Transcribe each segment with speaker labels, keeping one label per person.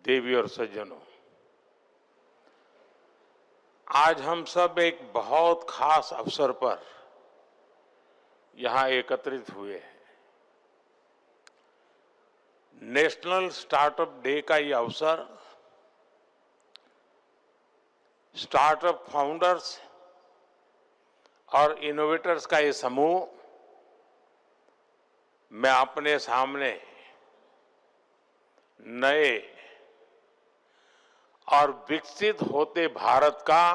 Speaker 1: देवी और सज्जनों, आज हम सब एक बहुत खास अवसर पर यहां एकत्रित हुए हैं। नेशनल स्टार्टअप डे का ये अवसर स्टार्टअप फाउंडर्स और इनोवेटर्स का ये समूह मैं अपने सामने नए और विकसित होते भारत का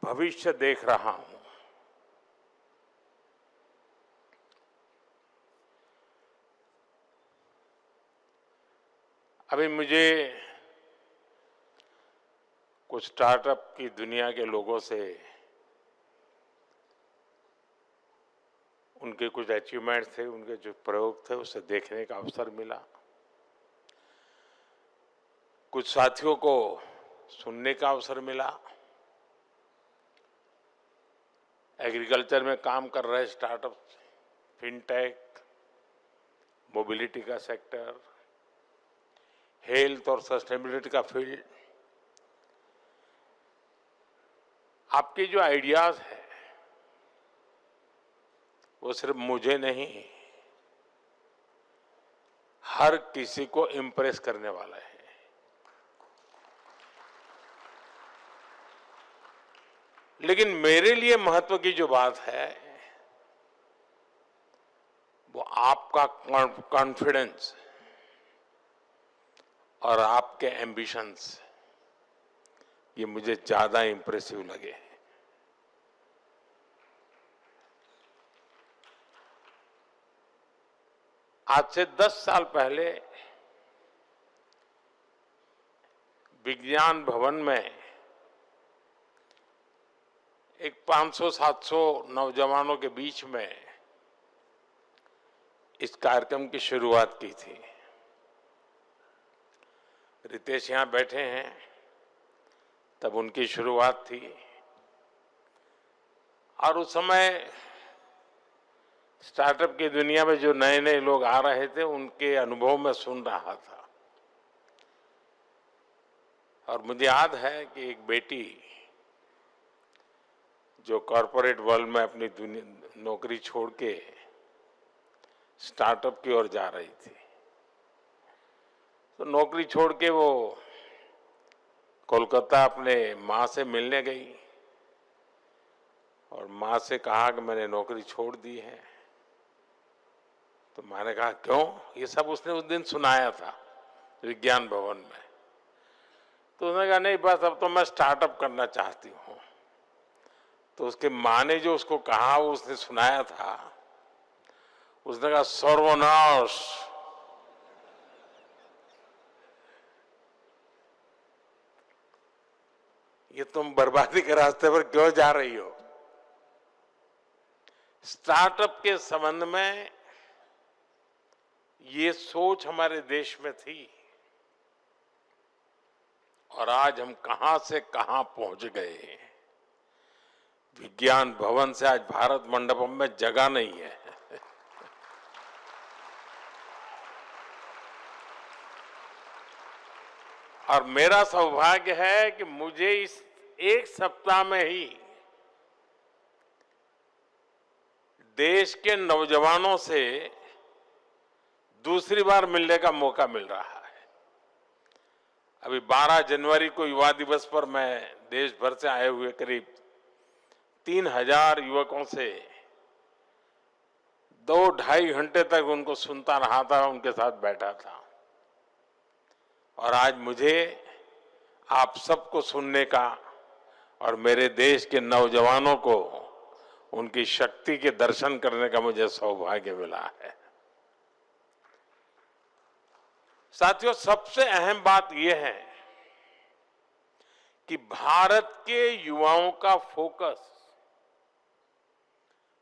Speaker 1: भविष्य देख रहा हूं। अभी मुझे कुछ स्टार्टअप की दुनिया के लोगों से उनके कुछ अचीवमेंट्स थे, उनके जो प्रयोग थे, उसे देखने का अवसर मिला। कुछ साथियों को सुनने का अवसर मिला। एग्रीकल्चर में काम कर रहे स्टार्टअप, फिनटेक, मोबिलिटी का सेक्टर, हेल्थ और सस्टेनेबिलिटी का फील्ड, आपके जो आइडियाज है वो सिर्फ मुझे नहीं, हर किसी को इम्प्रेस करने वाला है। लेकिन मेरे लिए महत्व की जो बात है वो आपका कॉन्फिडेंस और आपके एम्बिशंस, ये मुझे ज्यादा इंप्रेसिव लगे। आज से 10 साल पहले विज्ञान भवन में एक 500-700 नौजवानों के बीच में इस कार्यक्रम की शुरुआत की थी। रितेश यहां बैठे हैं, तब उनकी शुरुआत थी। और उस समय स्टार्टअप की दुनिया में जो नए नए लोग आ रहे थे, उनके अनुभव में सुन रहा था। और मुझे याद है कि एक बेटी जो कॉरपोरेट वर्ल्ड में अपनी नौकरी छोड़ के स्टार्टअप की ओर जा रही थी, तो नौकरी छोड़ के वो कोलकाता अपने माँ से मिलने गई और माँ से कहा कि मैंने नौकरी छोड़ दी है। तो मैंने कहा क्यों? ये सब उसने उस दिन सुनाया था विज्ञान भवन में। तो उसने कहा नहीं, बस अब तो मैं स्टार्टअप करना चाहती हूँ। तो उसके माँ ने जो उसको कहा वो उसने सुनाया था। उसने कहा सर्वनाश, ये तुम बर्बादी के रास्ते पर क्यों जा रही हो? स्टार्टअप के संबंध में ये सोच हमारे देश में थी और आज हम कहां से कहां पहुंच गए हैं। विज्ञान भवन से आज भारत मंडपम में जगह नहीं है। और मेरा सौभाग्य है कि मुझे इस एक सप्ताह में ही देश के नौजवानों से दूसरी बार मिलने का मौका मिल रहा है। अभी 12 जनवरी को युवा दिवस पर मैं देश भर से आए हुए करीब 3000 युवकों से 2-2.5 घंटे तक उनको सुनता रहा था, उनके साथ बैठा था। और आज मुझे आप सबको सुनने का और मेरे देश के नौजवानों को उनकी शक्ति के दर्शन करने का मुझे सौभाग्य मिला है। साथियों, सबसे अहम बात यह है कि भारत के युवाओं का फोकस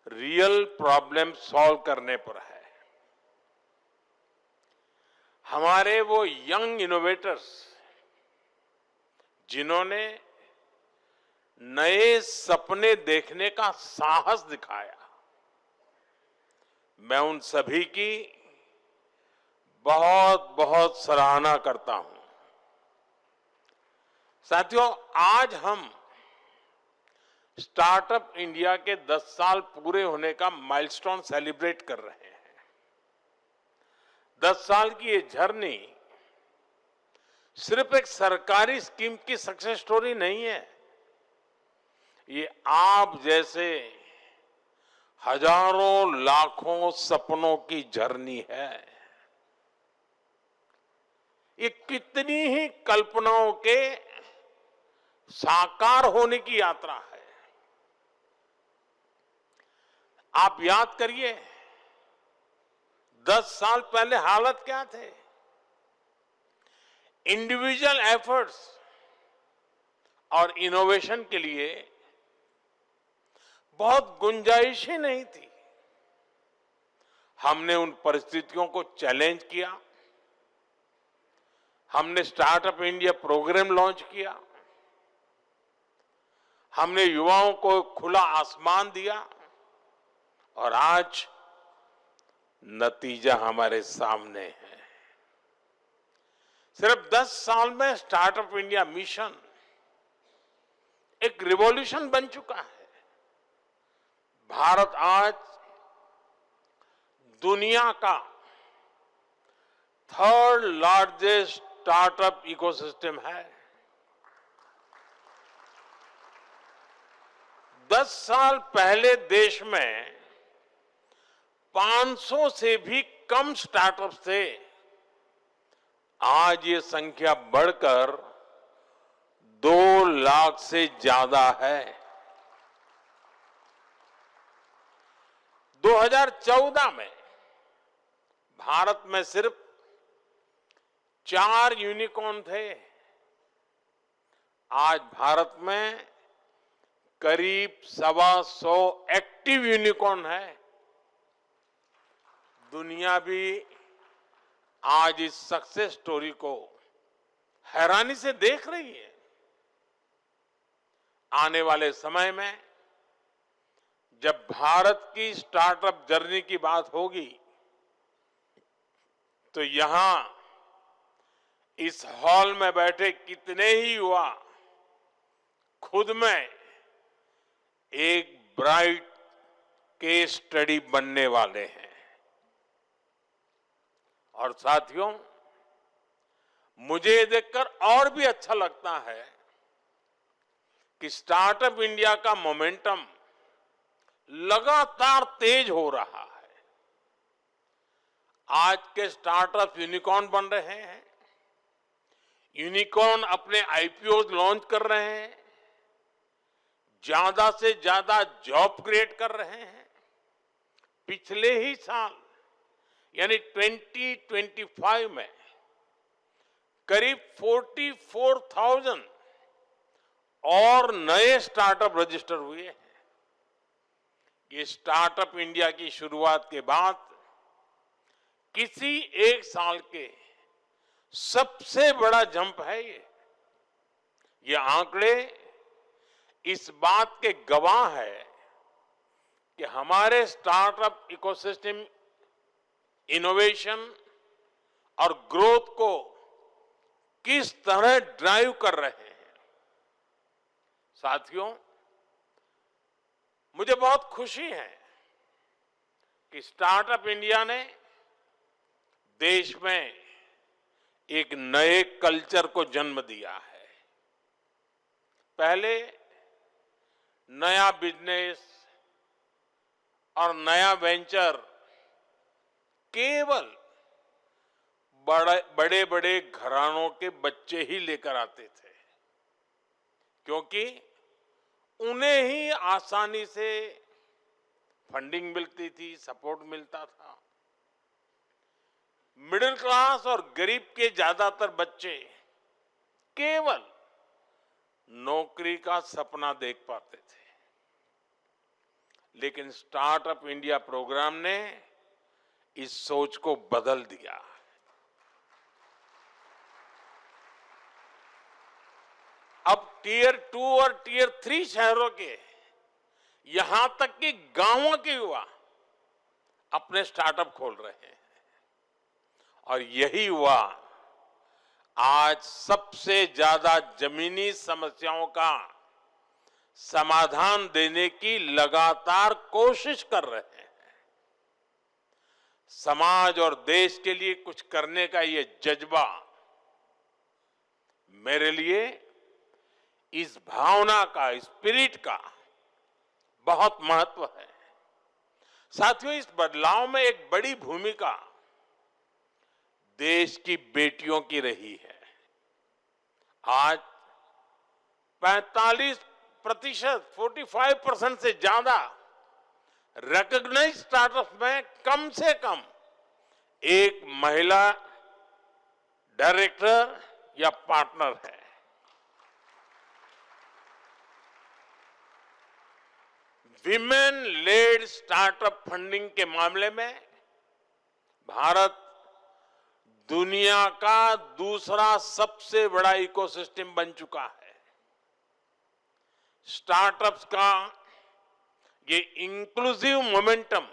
Speaker 1: रियल प्रॉब्लम सॉल्व करने पर है। हमारे वो यंग इनोवेटर्स जिन्होंने नए सपने देखने का साहस दिखाया, मैं उन सभी की बहुत बहुत सराहना करता हूं। साथियों, आज हम स्टार्टअप इंडिया के 10 साल पूरे होने का माइलस्टोन सेलिब्रेट कर रहे हैं। 10 साल की ये जर्नी सिर्फ एक सरकारी स्कीम की सक्सेस स्टोरी नहीं है, ये आप जैसे हजारों लाखों सपनों की जर्नी है। ये कितनी ही कल्पनाओं के साकार होने की यात्रा है। आप याद करिए, 10 साल पहले हालत क्या थे। इंडिविजुअल एफर्ट्स और इनोवेशन के लिए बहुत गुंजाइश ही नहीं थी। हमने उन परिस्थितियों को चैलेंज किया। हमने स्टार्टअप इंडिया प्रोग्राम लॉन्च किया। हमने युवाओं को खुला आसमान दिया और आज नतीजा हमारे सामने है। सिर्फ 10 साल में स्टार्टअप इंडिया मिशन एक रिवॉल्यूशन बन चुका है। भारत आज दुनिया का 3rd लार्जेस्ट स्टार्टअप इकोसिस्टम है। 10 साल पहले देश में 500 से भी कम स्टार्टअप्स थे। आज ये संख्या बढ़कर 2 लाख से ज्यादा है। 2014 में भारत में सिर्फ 4 यूनिकॉर्न थे। आज भारत में करीब 125 एक्टिव यूनिकॉर्न है। दुनिया भी आज इस सक्सेस स्टोरी को हैरानी से देख रही है। आने वाले समय में जब भारत की स्टार्टअप जर्नी की बात होगी तो यहां इस हॉल में बैठे कितने ही युवा खुद में एक ब्राइट केस स्टडी बनने वाले हैं। और साथियों, मुझे ये देखकर और भी अच्छा लगता है कि स्टार्टअप इंडिया का मोमेंटम लगातार तेज हो रहा है। आज के स्टार्टअप यूनिकॉर्न बन रहे हैं। यूनिकॉर्न अपने आईपीओ लॉन्च कर रहे हैं। ज्यादा से ज्यादा जॉब क्रिएट कर रहे हैं। पिछले ही साल यानी 2025 में करीब 44,000 और नए स्टार्टअप रजिस्टर हुए हैं। ये स्टार्टअप इंडिया की शुरुआत के बाद किसी एक साल के सबसे बड़ा जंप है। ये आंकड़े इस बात के गवाह है कि हमारे स्टार्टअप इकोसिस्टम इनोवेशन और ग्रोथ को किस तरह ड्राइव कर रहे हैं। साथियों, मुझे बहुत खुशी है कि स्टार्टअप इंडिया ने देश में एक नए कल्चर को जन्म दिया है। पहले नया बिजनेस और नया वेंचर केवल बड़े बड़े घरानों के बच्चे ही लेकर आते थे, क्योंकि उन्हें ही आसानी से फंडिंग मिलती थी, सपोर्ट मिलता था। मिडिल क्लास और गरीब के ज्यादातर बच्चे केवल नौकरी का सपना देख पाते थे। लेकिन स्टार्टअप इंडिया प्रोग्राम ने इस सोच को बदल दिया। अब टियर 2 और टियर 3 शहरों के, यहां तक कि गांवों के युवा अपने स्टार्टअप खोल रहे हैं और यही हुआ आज सबसे ज्यादा जमीनी समस्याओं का समाधान देने की लगातार कोशिश कर रहे हैं। समाज और देश के लिए कुछ करने का ये जज्बा मेरे लिए इस भावना का, इस स्पिरिट का बहुत महत्व है। साथियों, इस बदलाव में एक बड़ी भूमिका देश की बेटियों की रही है। आज 45% से ज्यादा रिकॉग्नाइज्ड स्टार्टअप में कम से कम एक महिला डायरेक्टर या पार्टनर है। विमेन लेड स्टार्टअप फंडिंग के मामले में भारत दुनिया का दूसरा सबसे बड़ा इकोसिस्टम बन चुका है। स्टार्टअप्स का ये इंक्लूसिव मोमेंटम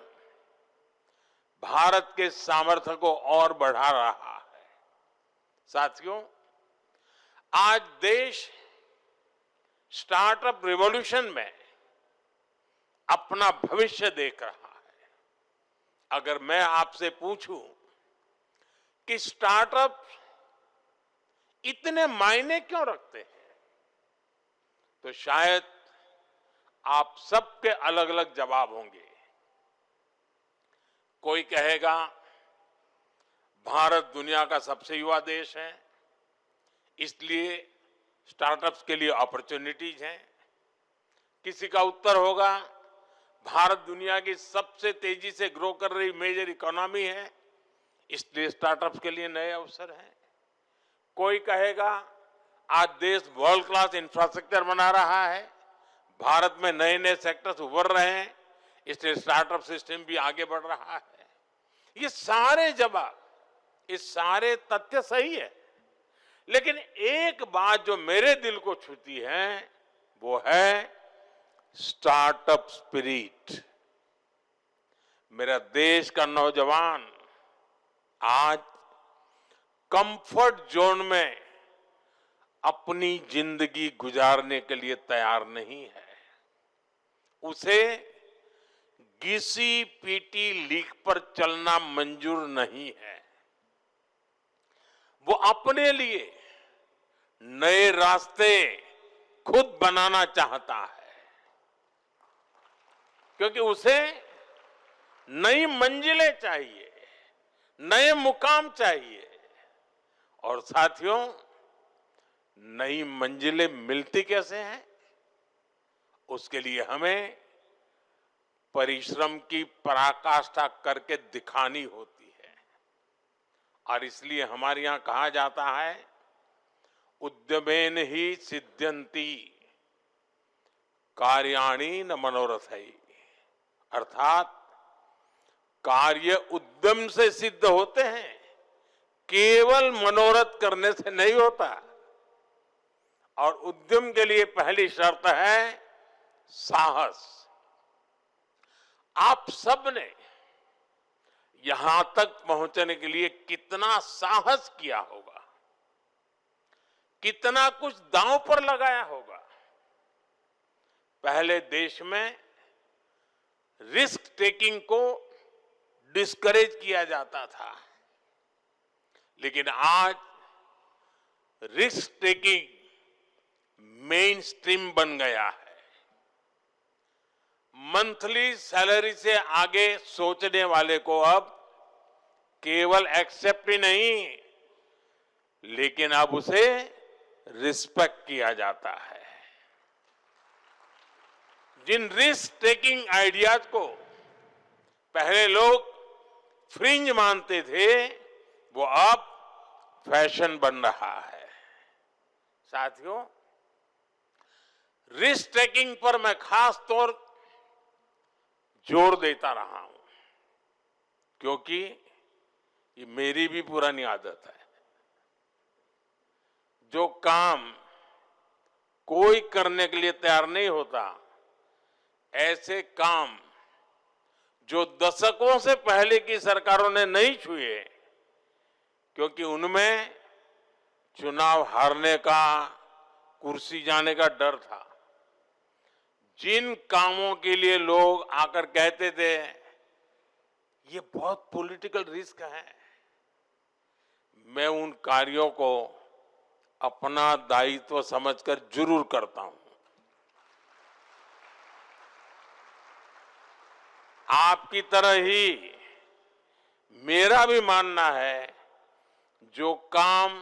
Speaker 1: भारत के सामर्थ्य को और बढ़ा रहा है। साथियों, आज देश स्टार्टअप रिवॉल्यूशन में अपना भविष्य देख रहा है। अगर मैं आपसे पूछूं कि स्टार्टअप इतने मायने क्यों रखते हैं, तो शायद आप सबके अलग अलग जवाब होंगे। कोई कहेगा भारत दुनिया का सबसे युवा देश है, इसलिए स्टार्टअप्स के लिए अपॉर्चुनिटीज हैं। किसी का उत्तर होगा भारत दुनिया की सबसे तेजी से ग्रो कर रही मेजर इकोनॉमी है, इसलिए स्टार्टअप्स के लिए नए अवसर हैं। कोई कहेगा आज देश वर्ल्ड क्लास इंफ्रास्ट्रक्चर बना रहा है, भारत में नए नए सेक्टर्स उभर रहे हैं, इसलिए स्टार्टअप सिस्टम भी आगे बढ़ रहा है। ये सारे जवाब, ये सारे तथ्य सही है, लेकिन एक बात जो मेरे दिल को छूती है वो है स्टार्टअप स्पिरिट। मेरा देश का नौजवान आज कंफर्ट जोन में अपनी जिंदगी गुजारने के लिए तैयार नहीं है। उसे घिसी पीटी लीक पर चलना मंजूर नहीं है। वो अपने लिए नए रास्ते खुद बनाना चाहता है, क्योंकि उसे नई मंजिलें चाहिए, नए मुकाम चाहिए। और साथियों, नई मंजिलें मिलती कैसे हैं? उसके लिए हमें परिश्रम की पराकाष्ठा करके दिखानी होती है। और इसलिए हमारे यहां कहा जाता है, उद्यमेन ही सिद्ध्यन्ति कार्याणि न मनोरथैः। अर्थात कार्य उद्यम से सिद्ध होते हैं, केवल मनोरथ करने से नहीं होता। और उद्यम के लिए पहली शर्त है साहस। आप सब ने यहां तक पहुंचने के लिए कितना साहस किया होगा, कितना कुछ दांव पर लगाया होगा। पहले देश में रिस्क टेकिंग को डिस्करेज किया जाता था, लेकिन आज रिस्क टेकिंग मेन स्ट्रीम बन गया है। मंथली सैलरी से आगे सोचने वाले को अब केवल एक्सेप्ट ही नहीं, लेकिन अब उसे रिस्पेक्ट किया जाता है। जिन रिस्क टेकिंग आइडियाज को पहले लोग फ्रिंज मानते थे, वो अब फैशन बन रहा है। साथियों, रिस्क टेकिंग पर मैं खास तौर जोर देता रहा हूं, क्योंकि ये मेरी भी पुरानी आदत है। जो काम कोई करने के लिए तैयार नहीं होता, ऐसे काम जो दशकों से पहले की सरकारों ने नहीं छुए, क्योंकि उनमें चुनाव हारने का, कुर्सी जाने का डर था। जिन कामों के लिए लोग आकर कहते थे ये बहुत पॉलिटिकल रिस्क है, मैं उन कार्यों को अपना दायित्व समझकर जरूर करता हूं। आपकी तरह ही मेरा भी मानना है, जो काम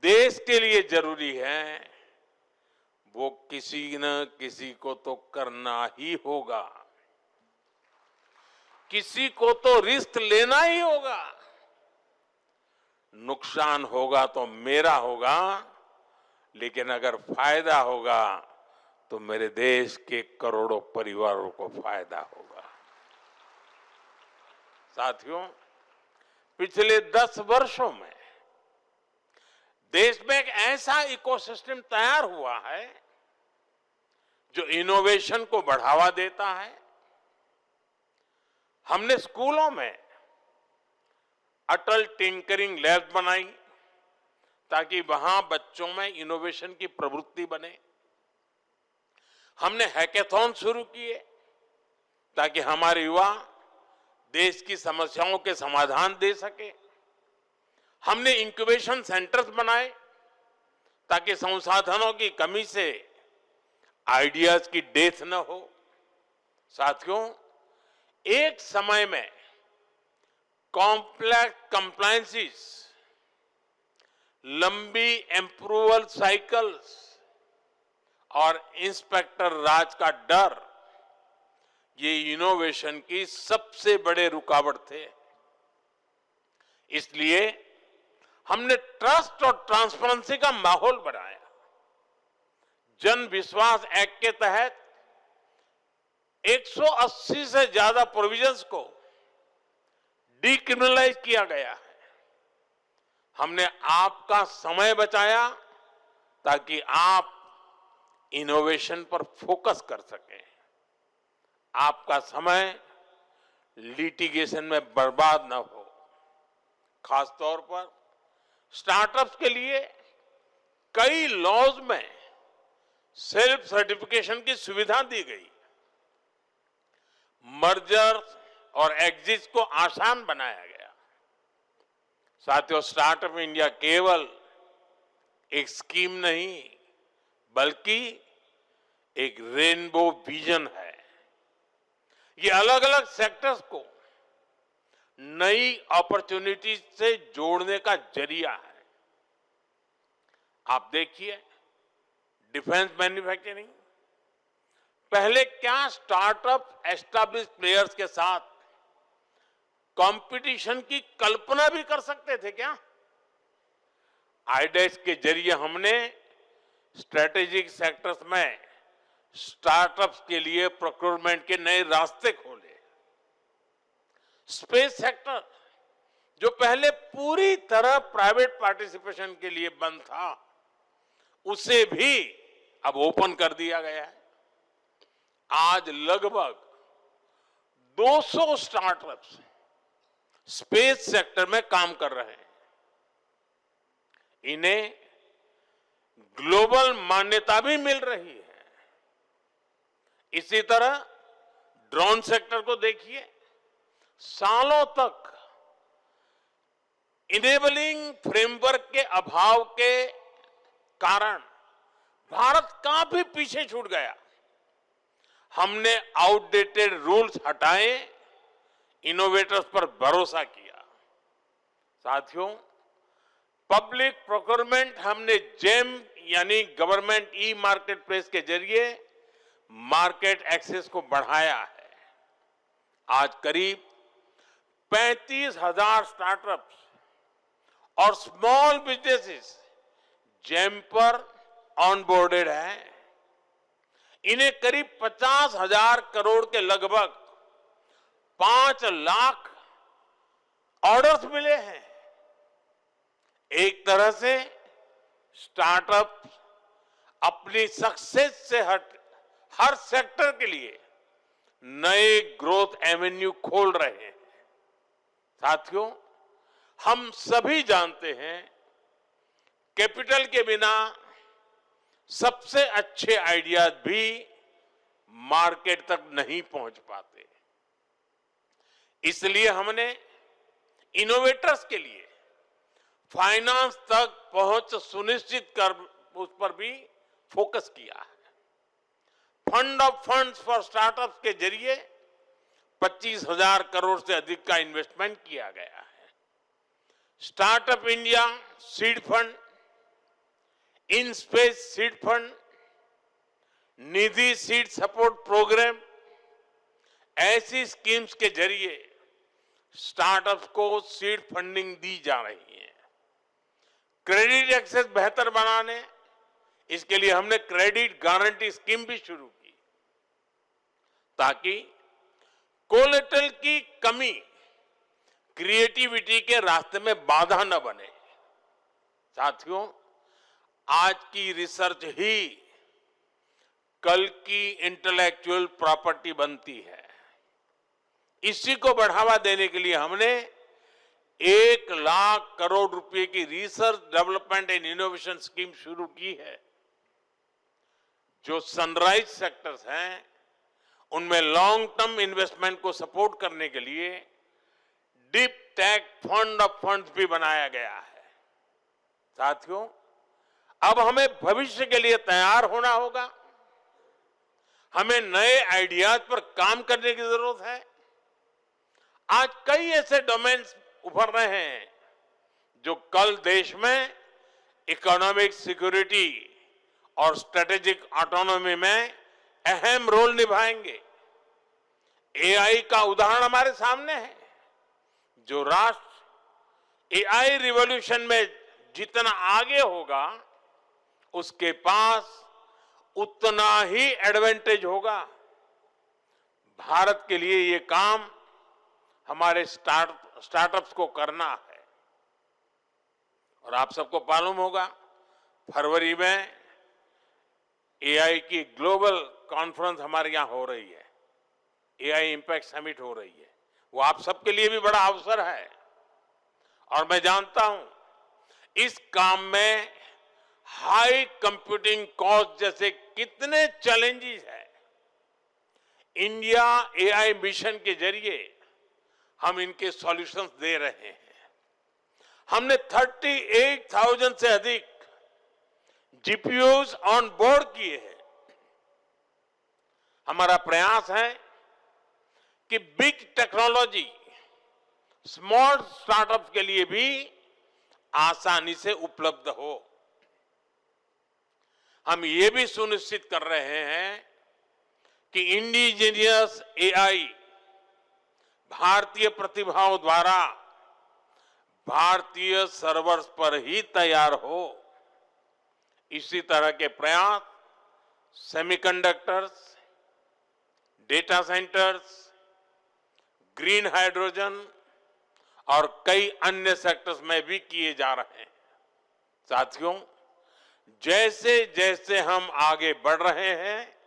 Speaker 1: देश के लिए जरूरी है वो किसी न किसी को तो करना ही होगा, किसी को तो रिस्क लेना ही होगा। नुकसान होगा तो मेरा होगा, लेकिन अगर फायदा होगा तो मेरे देश के करोड़ों परिवारों को फायदा होगा। साथियों, पिछले 10 वर्षों में देश में एक ऐसा इकोसिस्टम तैयार हुआ है जो इनोवेशन को बढ़ावा देता है। हमने स्कूलों में अटल टिंकरिंग लैब बनाई ताकि वहां बच्चों में इनोवेशन की प्रवृत्ति बने। हमने हैकेथॉन शुरू किए ताकि हमारे युवा देश की समस्याओं के समाधान दे सके। हमने इंक्यूबेशन सेंटर्स बनाए ताकि संसाधनों की कमी से आइडियाज की डेथ न हो। साथियों, एक समय में कॉम्प्लेक्स कंप्लायंसेस, लंबी अप्रूवल साइकिल्स और इंस्पेक्टर राज का डर ये इनोवेशन की सबसे बड़े रुकावट थे। इसलिए हमने ट्रस्ट और ट्रांसपेरेंसी का माहौल बनाया। जन विश्वास एक्ट के तहत 180 से ज्यादा प्रोविजंस को डीक्रिमिनलाइज किया गया है। हमने आपका समय बचाया ताकि आप इनोवेशन पर फोकस कर सकें। आपका समय लिटिगेशन में बर्बाद न हो। खासतौर पर स्टार्टअप्स के लिए कई लॉज में सेल्फ सर्टिफिकेशन की सुविधा दी गई। मर्जर और एग्जिट को आसान बनाया गया। साथियों, स्टार्टअप इंडिया केवल एक स्कीम नहीं बल्कि एक रेनबो विजन है। ये अलग अलग सेक्टर्स को नई अपॉर्चुनिटीज से जोड़ने का जरिया है। आप देखिए, डिफेंस मैन्युफैक्चरिंग, पहले क्या स्टार्टअप एस्टैब्लिश प्लेयर्स के साथ कंपटीशन की कल्पना भी कर सकते थे क्या? आईडेक्स के जरिए हमने स्ट्रेटेजिक सेक्टर्स में स्टार्टअप्स के लिए प्रोक्योरमेंट के नए रास्ते खोले। स्पेस सेक्टर, जो पहले पूरी तरह प्राइवेट पार्टिसिपेशन के लिए बंद था, उसे भी अब ओपन कर दिया गया है। आज लगभग 200 स्टार्टअप्स स्पेस सेक्टर में काम कर रहे हैं। इन्हें ग्लोबल मान्यता भी मिल रही है। इसी तरह ड्रोन सेक्टर को देखिए, सालों तक इनेबलिंग फ्रेमवर्क के अभाव के कारण भारत काफी पीछे छूट गया। हमने आउटडेटेड रूल्स हटाए, इनोवेटर्स पर भरोसा किया। साथियों, पब्लिक प्रोक्योरमेंट हमने जेम यानी गवर्नमेंट ई मार्केट प्लेस के जरिए मार्केट एक्सेस को बढ़ाया है। आज करीब 35,000 स्टार्टअप्स और स्मॉल बिजनेसेस जेम पर ऑनबोर्डेड हैं। इन्हें करीब 50,000 करोड़ के लगभग 5 लाख ऑर्डर्स मिले हैं। एक तरह से स्टार्टअप अपनी सक्सेस से हर सेक्टर के लिए नए ग्रोथ एवेन्यू खोल रहे हैं। साथियों, हम सभी जानते हैं, कैपिटल के बिना सबसे अच्छे आइडियाज भी मार्केट तक नहीं पहुंच पाते। इसलिए हमने इनोवेटर्स के लिए फाइनेंस तक पहुंच सुनिश्चित कर उस पर भी फोकस किया है। Fund of funds for startups के जरिए 25,000 करोड़ से अधिक का इन्वेस्टमेंट किया गया है। Startup India seed fund, in space seed fund, Nidhi seed support programme, ऐसी स्कीम्स के जरिए स्टार्टअप्स को सीड फंडिंग दी जा रही है। क्रेडिट एक्सेस बेहतर बनाने, इसके लिए हमने क्रेडिट गारंटी स्कीम भी शुरू की, ताकि कोलेटरल की कमी क्रिएटिविटी के रास्ते में बाधा न बने। साथियों, आज की रिसर्च ही कल की इंटेलेक्चुअल प्रॉपर्टी बनती है। इसी को बढ़ावा देने के लिए हमने 1 लाख करोड़ रुपए की research development and innovation scheme शुरू की है। जो सनराइज सेक्टर्स हैं, उनमें लॉन्ग टर्म इन्वेस्टमेंट को सपोर्ट करने के लिए deep tech fund of funds भी बनाया गया है। साथियों, अब हमें भविष्य के लिए तैयार होना होगा। हमें नए आइडियाज पर काम करने की जरूरत है। आज कई ऐसे डोमेन्स उभर रहे हैं जो कल देश में इकोनॉमिक सिक्योरिटी और स्ट्रेटेजिक ऑटोनॉमी में अहम रोल निभाएंगे। एआई का उदाहरण हमारे सामने है। जो राष्ट्र एआई रिवॉल्यूशन में जितना आगे होगा, उसके पास उतना ही एडवांटेज होगा। भारत के लिए ये काम हमारे स्टार्टअप्स को करना है। और आप सबको मालूम होगा, फरवरी में एआई की ग्लोबल कॉन्फ्रेंस हमारे यहां हो रही है। एआई इंपैक्ट समिट हो रही है। वो आप सबके लिए भी बड़ा अवसर है। और मैं जानता हूं, इस काम में हाई कंप्यूटिंग कॉस्ट जैसे कितने चैलेंजेस हैं। इंडिया एआई मिशन के जरिए हम इनके सॉल्यूशंस दे रहे हैं। हमने 38,000 से अधिक जीपीयूज ऑन बोर्ड किए हैं। हमारा प्रयास है कि बिग टेक्नोलॉजी स्मॉल स्टार्टअप्स के लिए भी आसानी से उपलब्ध हो। हम ये भी सुनिश्चित कर रहे हैं कि इंडिजीनियस एआई भारतीय प्रतिभाओं द्वारा भारतीय सर्वर्स पर ही तैयार हो। इसी तरह के प्रयास semiconductors, data centres, green hydrogen और कई अन्य सेक्टर्स में भी किए जा रहे हैं। साथियों, जैसे जैसे हम आगे बढ़ रहे हैं,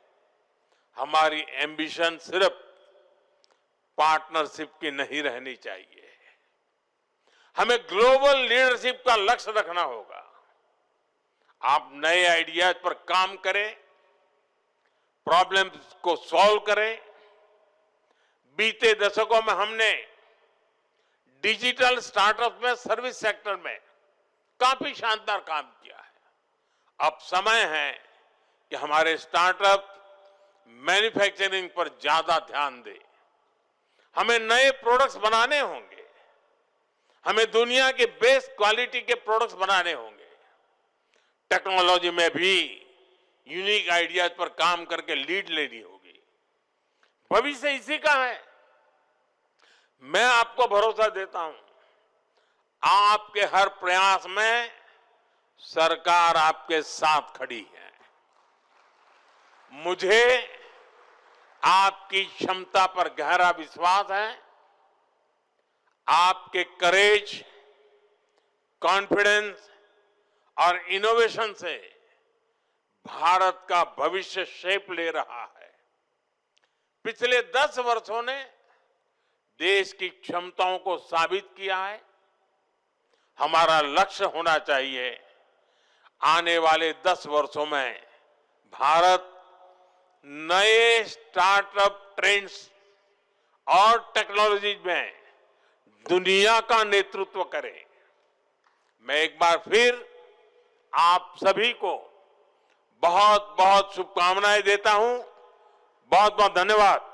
Speaker 1: हमारी एम्बिशन सिर्फ पार्टनरशिप की नहीं रहनी चाहिए। हमें ग्लोबल लीडरशिप का लक्ष्य रखना होगा। आप नए आइडियाज पर काम करें, प्रॉब्लम्स को सॉल्व करें। बीते दशकों में हमने डिजिटल स्टार्टअप में, सर्विस सेक्टर में काफी शानदार काम किया है। अब समय है कि हमारे स्टार्टअप मैन्युफैक्चरिंग पर ज्यादा ध्यान दें। हमें नए प्रोडक्ट्स बनाने होंगे। हमें दुनिया के बेस्ट क्वालिटी के प्रोडक्ट्स बनाने होंगे। टेक्नोलॉजी में भी यूनिक आइडियाज पर काम करके लीड लेनी होगी। भविष्य इसी का है। मैं आपको भरोसा देता हूं, आपके हर प्रयास में सरकार आपके साथ खड़ी है। मुझे आपकी क्षमता पर गहरा विश्वास है। आपके करेज, कॉन्फिडेंस और इनोवेशन से भारत का भविष्य शेप ले रहा है। पिछले 10 वर्षों ने देश की क्षमताओं को साबित किया है। हमारा लक्ष्य होना चाहिए। आने वाले 10 वर्षों में भारत नए स्टार्टअप ट्रेंड्स और टेक्नोलॉजीज में दुनिया का नेतृत्व करे। मैं एक बार फिर आप सभी को बहुत बहुत शुभकामनाएं देता हूं। बहुत बहुत धन्यवाद।